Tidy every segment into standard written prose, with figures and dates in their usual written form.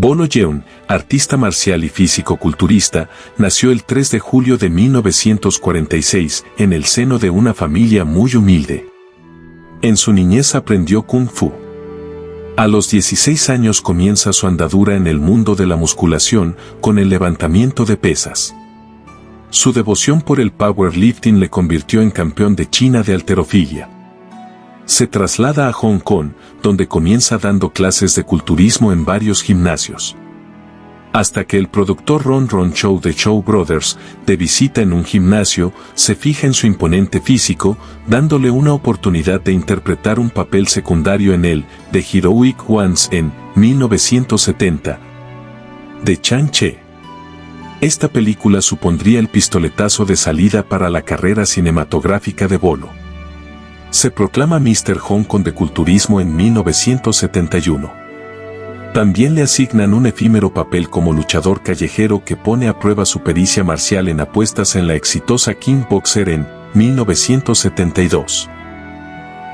Bolo Yeun, artista marcial y físico-culturista, nació el 3 de julio de 1946 en el seno de una familia muy humilde. En su niñez aprendió Kung Fu. A los 16 años comienza su andadura en el mundo de la musculación con el levantamiento de pesas. Su devoción por el powerlifting le convirtió en campeón de China de halterofilia. Se traslada a Hong Kong, donde comienza dando clases de culturismo en varios gimnasios. Hasta que el productor Ron Ron Chow de Chow Brothers, de visita en un gimnasio, se fija en su imponente físico, dándole una oportunidad de interpretar un papel secundario en el The Heroic Ones en 1970, de Chan Che. Esta película supondría el pistoletazo de salida para la carrera cinematográfica de Bolo. Se proclama Mr. Hong Kong de culturismo en 1971. También le asignan un efímero papel como luchador callejero que pone a prueba su pericia marcial en apuestas en la exitosa King Boxer en 1972.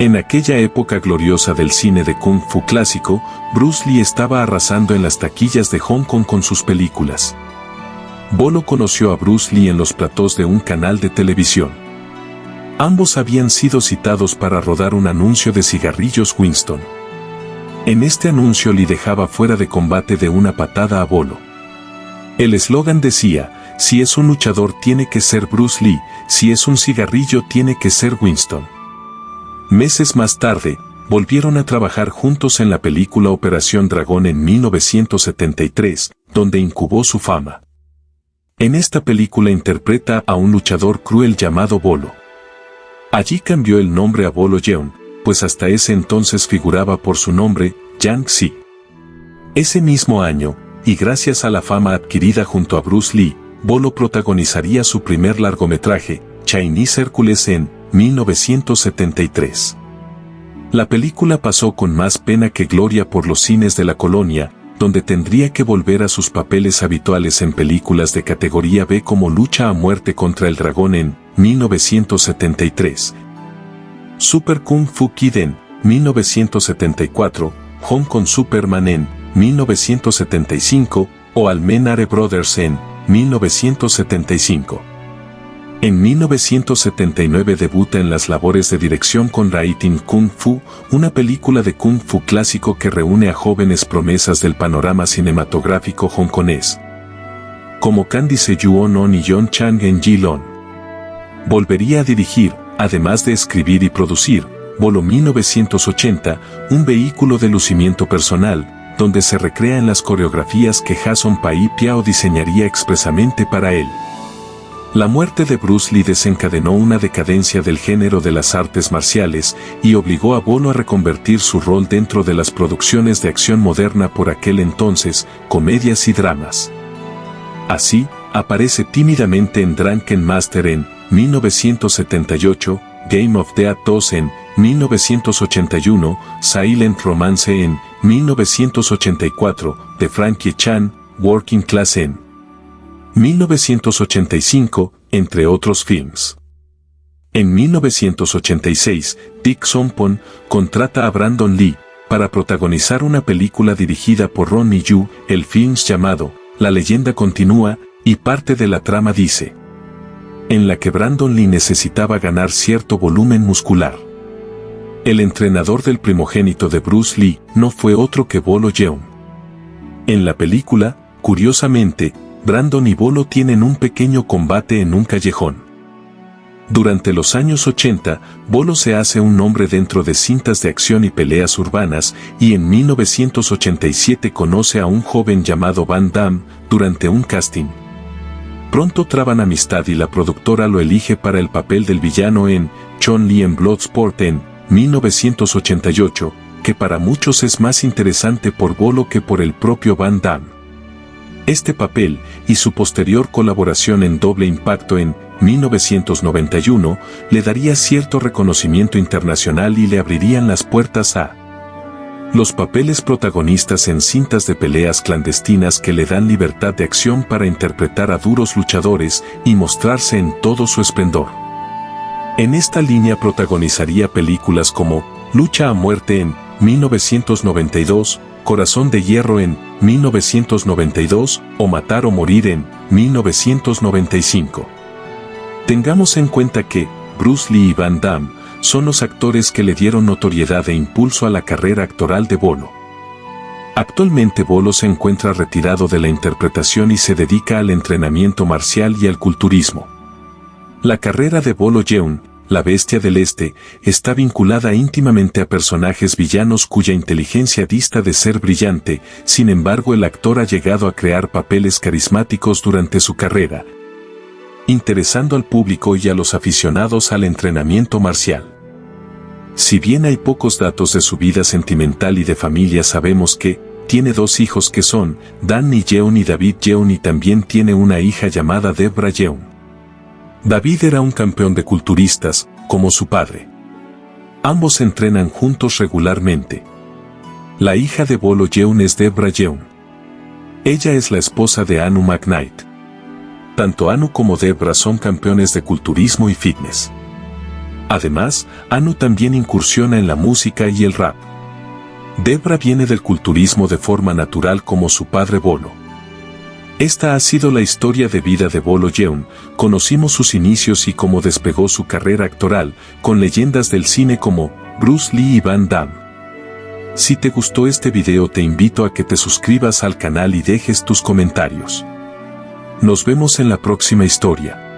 En aquella época gloriosa del cine de Kung Fu clásico, Bruce Lee estaba arrasando en las taquillas de Hong Kong con sus películas. Bolo conoció a Bruce Lee en los platós de un canal de televisión. Ambos habían sido citados para rodar un anuncio de cigarrillos Winston. En este anuncio Lee dejaba fuera de combate de una patada a Bolo. El eslogan decía, si es un luchador tiene que ser Bruce Lee, si es un cigarrillo tiene que ser Winston. Meses más tarde, volvieron a trabajar juntos en la película Operación Dragón en 1973, donde incubó su fama. En esta película interpreta a un luchador cruel llamado Bolo. Allí cambió el nombre a Bolo Yeun, pues hasta ese entonces figuraba por su nombre, Yang Xi. Ese mismo año, y gracias a la fama adquirida junto a Bruce Lee, Bolo protagonizaría su primer largometraje, Chinese Hercules en 1973. La película pasó con más pena que gloria por los cines de la colonia, donde tendría que volver a sus papeles habituales en películas de categoría B como Lucha a muerte contra el dragón en 1973, Super Kung Fu Kid en 1974, Hong Kong Superman en 1975 o Almenare Brothers en 1975. En 1979 debuta en las labores de dirección con Rating Kung Fu, una película de Kung Fu clásico que reúne a jóvenes promesas del panorama cinematográfico hongkonés, como Candice Yuon y John Chang en Ji-lon. Volvería a dirigir, además de escribir y producir, Bolo 1980, un vehículo de lucimiento personal, donde se recrea en las coreografías que Jason Pai Piao diseñaría expresamente para él. La muerte de Bruce Lee desencadenó una decadencia del género de las artes marciales y obligó a Bolo a reconvertir su rol dentro de las producciones de acción moderna por aquel entonces, comedias y dramas. Así, aparece tímidamente en Drunken Master en 1978, Game of Death 2 en 1981, Silent Romance en 1984, de Frankie Chan, Working Class en 1985, entre otros films. En 1986, Dick Sompon contrata a Brandon Lee para protagonizar una película dirigida por Ronnie Yu, el film llamado La leyenda continúa, y parte de la trama dice, en la que Brandon Lee necesitaba ganar cierto volumen muscular. El entrenador del primogénito de Bruce Lee no fue otro que Bolo Yeun. En la película, curiosamente, Brandon y Bolo tienen un pequeño combate en un callejón. Durante los años 80, Bolo se hace un nombre dentro de cintas de acción y peleas urbanas, y en 1987 conoce a un joven llamado Van Damme durante un casting. Pronto traban amistad y la productora lo elige para el papel del villano en Chun-Li en Bloodsport en 1988, que para muchos es más interesante por Bolo que por el propio Van Damme. Este papel, y su posterior colaboración en Doble Impacto en 1991, le daría cierto reconocimiento internacional y le abrirían las puertas a los papeles protagonistas en cintas de peleas clandestinas que le dan libertad de acción para interpretar a duros luchadores y mostrarse en todo su esplendor. En esta línea protagonizaría películas como Lucha a muerte en 1992, Corazón de Hierro en 1992 o Matar o Morir en 1995. Tengamos en cuenta que Bruce Lee y Van Damme son los actores que le dieron notoriedad e impulso a la carrera actoral de Bolo. Actualmente Bolo se encuentra retirado de la interpretación y se dedica al entrenamiento marcial y al culturismo. La carrera de Bolo Yeun, la Bestia del Este, está vinculada íntimamente a personajes villanos cuya inteligencia dista de ser brillante, sin embargo el actor ha llegado a crear papeles carismáticos durante su carrera, interesando al público y a los aficionados al entrenamiento marcial. Si bien hay pocos datos de su vida sentimental y de familia, sabemos que tiene 2 hijos que son Danny Yeun y David Yeun, y también tiene una hija llamada Debra Yeun. David era un campeón de culturistas, como su padre. Ambos entrenan juntos regularmente. La hija de Bolo Yeun es Debra Yeun. Ella es la esposa de Anu McKnight. Tanto Anu como Debra son campeones de culturismo y fitness. Además, Anu también incursiona en la música y el rap. Debra viene del culturismo de forma natural como su padre Bolo. Esta ha sido la historia de vida de Bolo Yeun. Conocimos sus inicios y cómo despegó su carrera actoral, con leyendas del cine como Bruce Lee y Van Damme. Si te gustó este video, te invito a que te suscribas al canal y dejes tus comentarios. Nos vemos en la próxima historia.